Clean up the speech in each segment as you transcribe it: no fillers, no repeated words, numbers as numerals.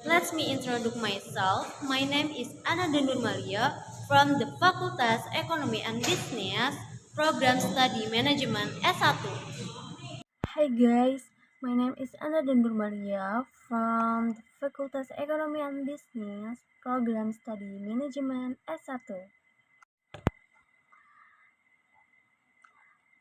Let me introduce myself. My name is Ana Denur Maria from the Fakultas Ekonomi and Business, Program Study Management S1. Hi guys, my name is Ana Dendur Maria from the Facultas Economy and Business, Program Study Management S1.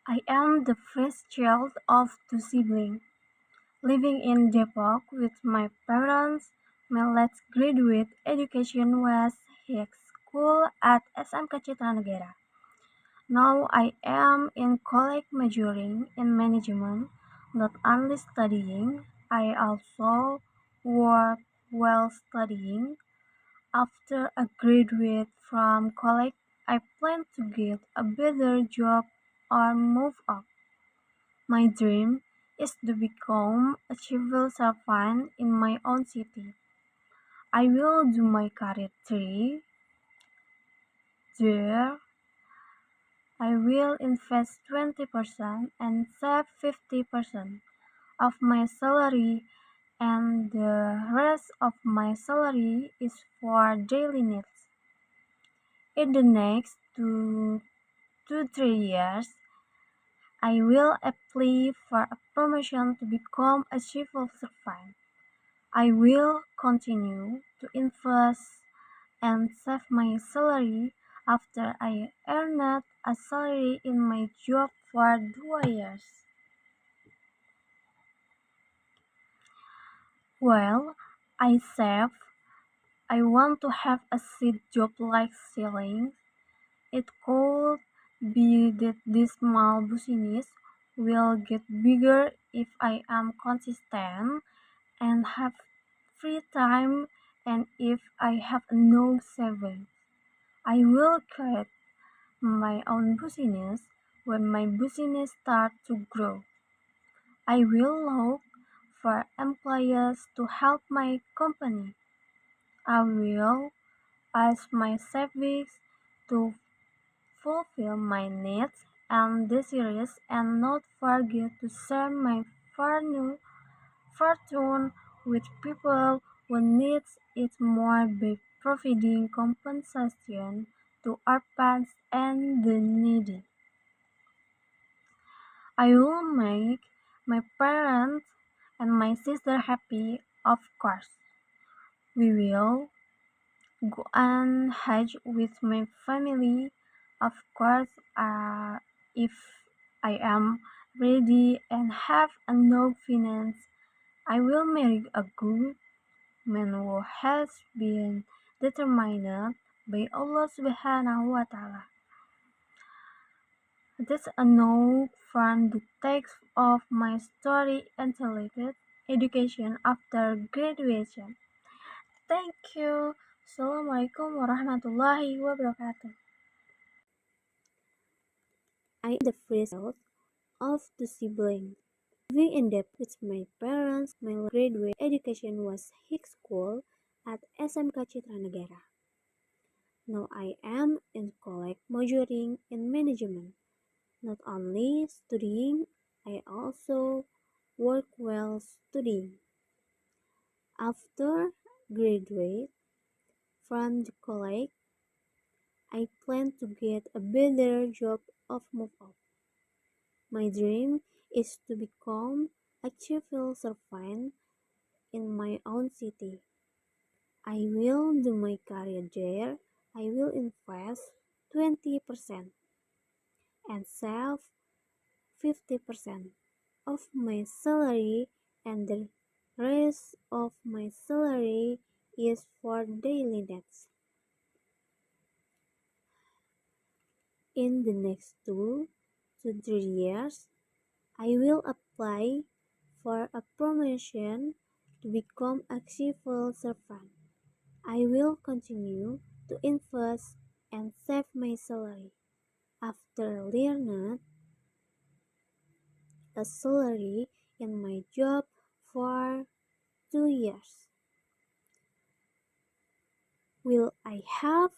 I am the first child of two siblings, living in Depok with my parents. My last graduate education was high school at SMK Citra Negara. Now I am in college majoring in management, not only studying, I also work while studying. After I graduate from college, I plan to get a better job or move up. My dream is to become a civil servant in my own city. I will do my career there. I will invest 20% and save 50% of my salary, and the rest of my salary is for daily needs. In the next 2 to 3 years, I will apply for a promotion to become a civil servant. I will continue to invest and save my salary after I earned a salary in my job for 2 years. While I save, I want to have a seed job like selling. It could be that this small business will get bigger if I am consistent and have free time, and if I have no savings. I will create my own business when my business starts to grow. I will look for employees to help my company. I will use my savings to fulfill my needs and desires, and not forget to share my fortune with people who need it more by providing compensation to orphans and the needy. I will make my parents and my sister happy, of course. We will go and hike with my family, of course, if I am ready and have enough finance. I will marry a good man who has been determined by Allah Subhanahu wa Ta'ala. That's enough from the text of my story entitled Education After Graduation. Thank you. Assalamualaikum warahmatullahi wabarakatuh. I am the first child of two siblings. Living in debt with my parents, my graduate education was high school at SMK Citra Negara. Now I am in college majoring in management. Not only studying, I also work while studying. After graduate from the college, I plan to get a better job or move up. My dream is to become a civil servant in my own city. I will do my career there. I will invest 20% and save 50% of my salary, and the rest of my salary is for daily needs. In the next 2 to 3 years, I will apply for a promotion to become a civil servant. I will continue to invest and save my salary. After learning a salary in my job for 2 years, will I have?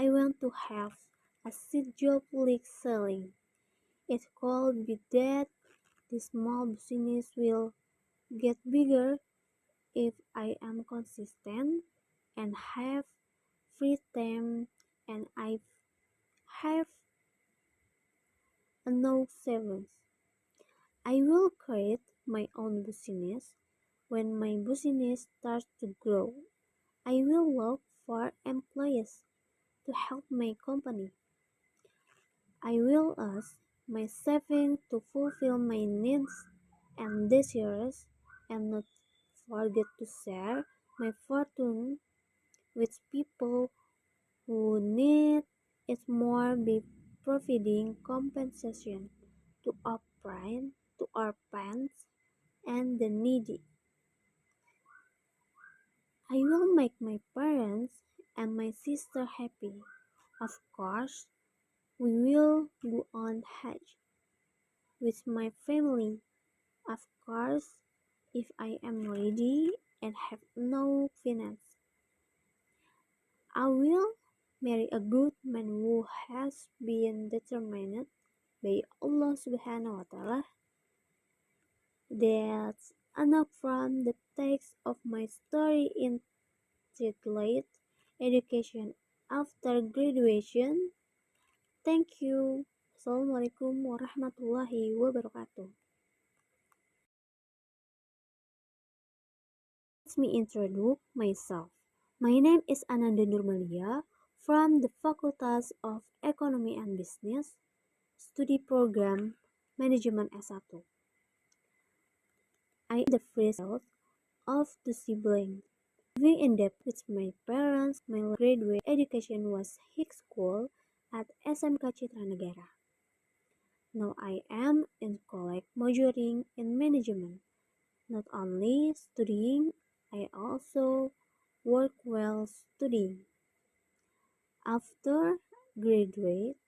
I want to have a seed job like selling. It could be that the small business will get bigger if I am consistent and have free time and I have enough savings. I will create my own business. When my business starts to grow, I will look for employees to help my company. I will use my savings to fulfill my needs and desires and not forget to share my fortune with people who need it more by providing compensation to our parents and the needy. I will make my parents and my sister happy. Of course, we will go on Hajj with my family. Of course, if I am ready and have no finance, I will marry a good man who has been determined by Allah Subhanahu wa Ta'ala. That's enough from the text of my story entitled Education After Graduation. Thank you. Assalamualaikum warahmatullahi wabarakatuh. Let me introduce myself. My name is Ananda Nurmalia from the Faculty of Economy and Business, Study Program Management S1. I am the first child of two siblings. Living in debt with my parents, my graduate education was high school at SMK Citra Negara. Now I am in college majoring in management. Not only studying, I also work while studying. After graduate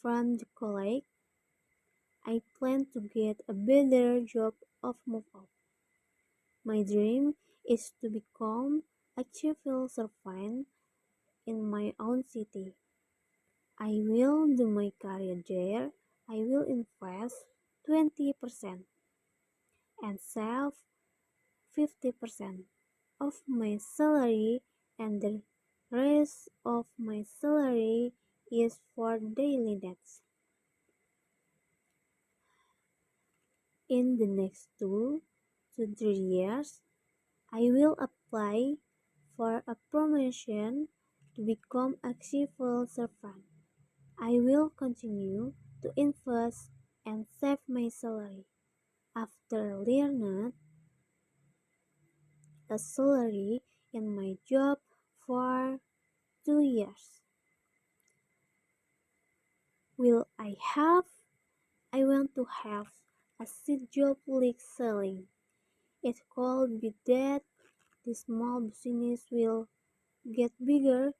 from the college, I plan to get a better job of move up. My dream is to become a civil servant in my own city. I will do my career there. I will invest 20% and save 50% of my salary, and the rest of my salary is for daily needs. In the next 2 to 3 years, I will apply for a promotion to become a civil servant. I will continue to invest and save my salary. After learning a salary in my job for 2 years, will I have? I want to have a seed job like selling. It could be that the small business will get bigger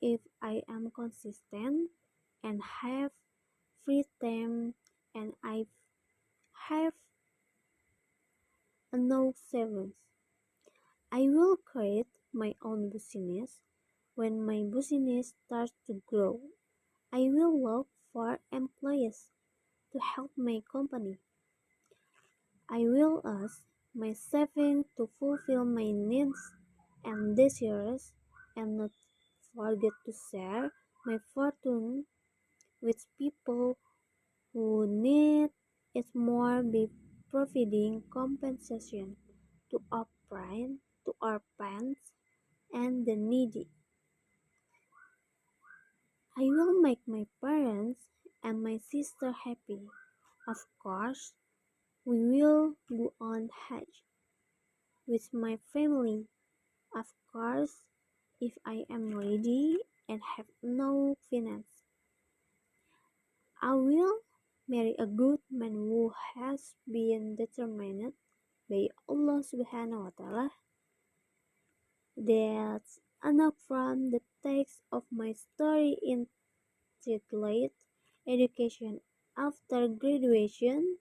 if I am consistent and have free time and I have enough savings. I will create my own business. When my business starts to grow, I will look for employees to help my company. I will use my savings to fulfill my needs and desires and not forget to share my fortune with people who need it more by providing compensation to our parents and the needy. I will make my parents and my sister happy. Of course, we will go on Hajj with my family. Of course, if I am ready and have no finance, I will marry a good man who has been determined by Allah Subhanahu wa Ta'ala. That's enough from the text of my story entitled Education After Graduation.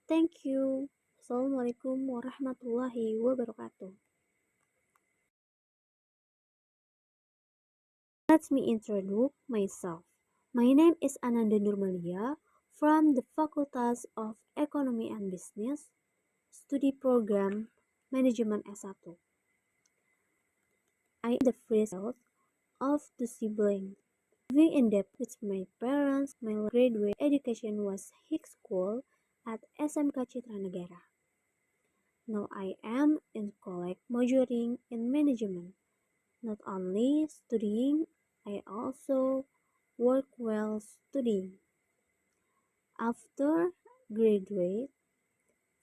Thank you. Assalamualaikum warahmatullahi wabarakatuh. Let me introduce myself. My name is Ananda Nurmalia from the Faculty of Economy and Business, Study Program Manajemen S1. I the first child of two siblings. Living in depth with my parents, my graduate education was high school at SMK Citra Negara. Now I am in college majoring in management. Not only studying, I also work while studying. After graduate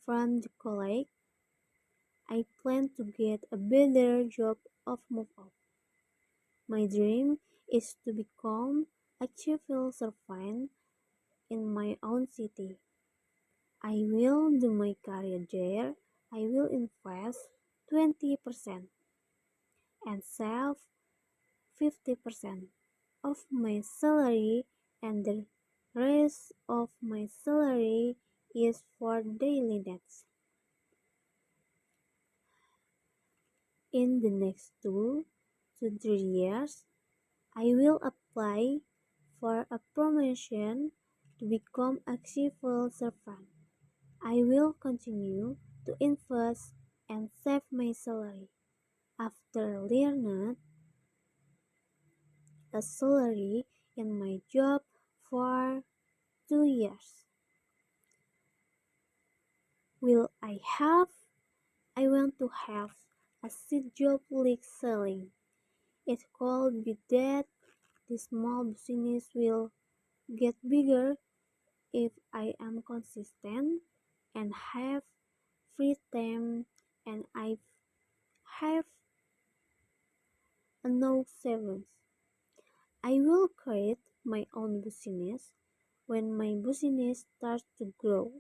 from the college, I plan to get a better job of move up. My dream is to become a civil servant in my own city. I will do my career there. I will invest 20% and save 50% of my salary, and the rest of my salary is for daily needs. In the next 2 to 3 years, I will apply for a promotion to become a civil servant. I will continue to invest and save my salary. After learning a salary in my job for 2 years, will I have? I want to have a seed job like selling. It could be that the small business will get bigger if I am consistent and have free time and I have enough savings. I will create my own business. When my business starts to grow,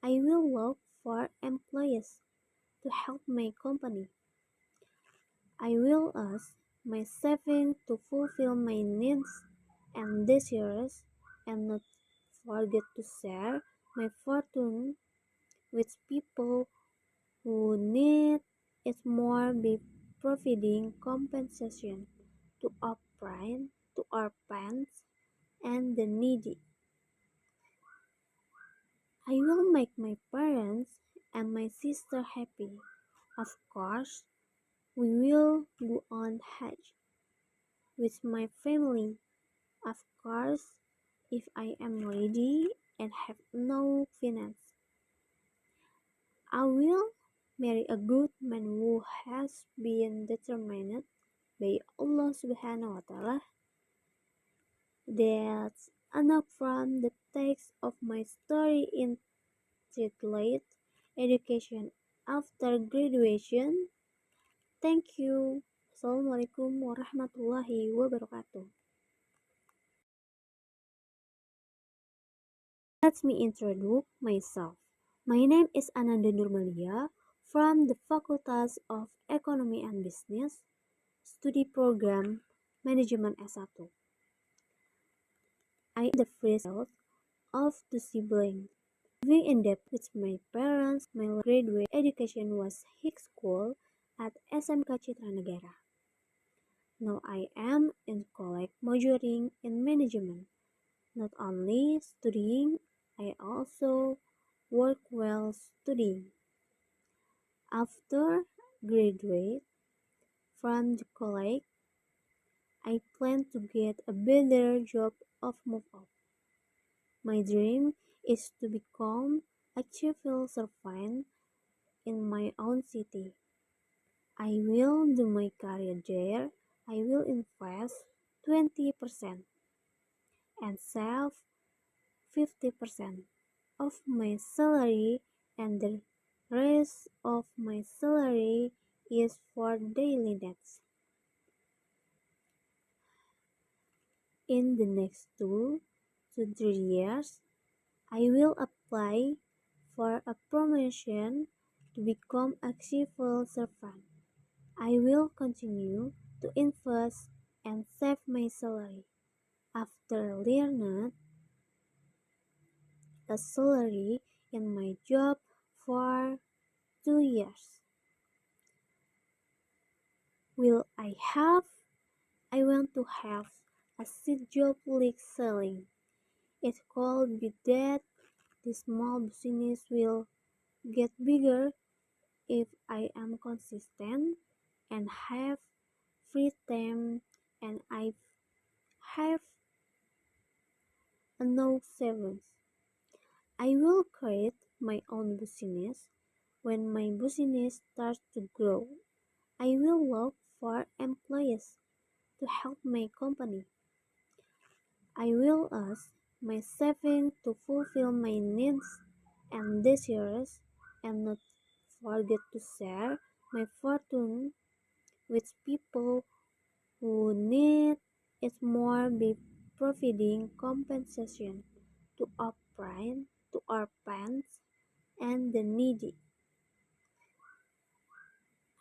I will look for employees to help my company. I will use my savings to fulfill my needs and desires and not forget to share my fortune with people who need it more by providing compensation to orphans and the needy. I will make my parents and my sister happy. Of course, we will go on Hajj with my family. Of course, if I am ready and have no finance, I will marry a good man who has been determined by Allah Subhanahu wa Ta'ala. That's enough from the text of my story entitled Education After Graduation. Thank you. Assalamualaikum warahmatullahi wabarakatuh. Let me introduce myself. My name is Ananda Nurmalia from the Faculty of Economy and Business, Study Program Manajemen S1. I am the first child of two siblings. Living in depth with my parents, my graduate education was high school at SMK Citra Negara. Now I am in college majoring in management. Not only studying, I also work while studying. After graduate from the college, I plan to get a better job of move up. My dream is to become a civil servant in my own city. I will do my career there. I will invest 20% and save 50% of my salary, and the rest of my salary is for daily needs. In the next 2 to 3 years, I will apply for a promotion to become a civil servant. I will continue to invest and save my salary. After learning a salary in my job for 2 years, will I have? I want to have a seed job like selling. It could be that the small business will get bigger if I am consistent and have free time and I have enough savings. I will create my own business. When my business starts to grow, I will look for employees to help my company. I will use my savings to fulfill my needs and desires and not forget to share my fortune with people who need it more by providing compensation to orphans and the needy.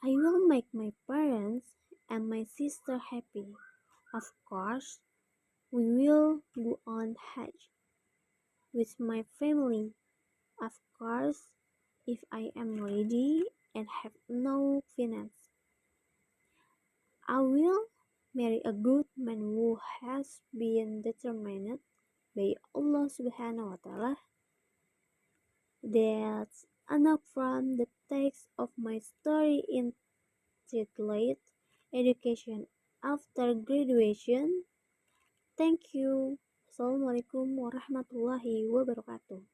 I will make my parents and my sister happy. Of course, we will go on Hajj with my family. Of course, if I am ready and have no finance, I will marry a good man who has been determined by Allah Subhanahu wa Ta'ala. That's enough from the text of my story entitled Education After Graduation. Thank you. Assalamualaikum warahmatullahi wabarakatuh.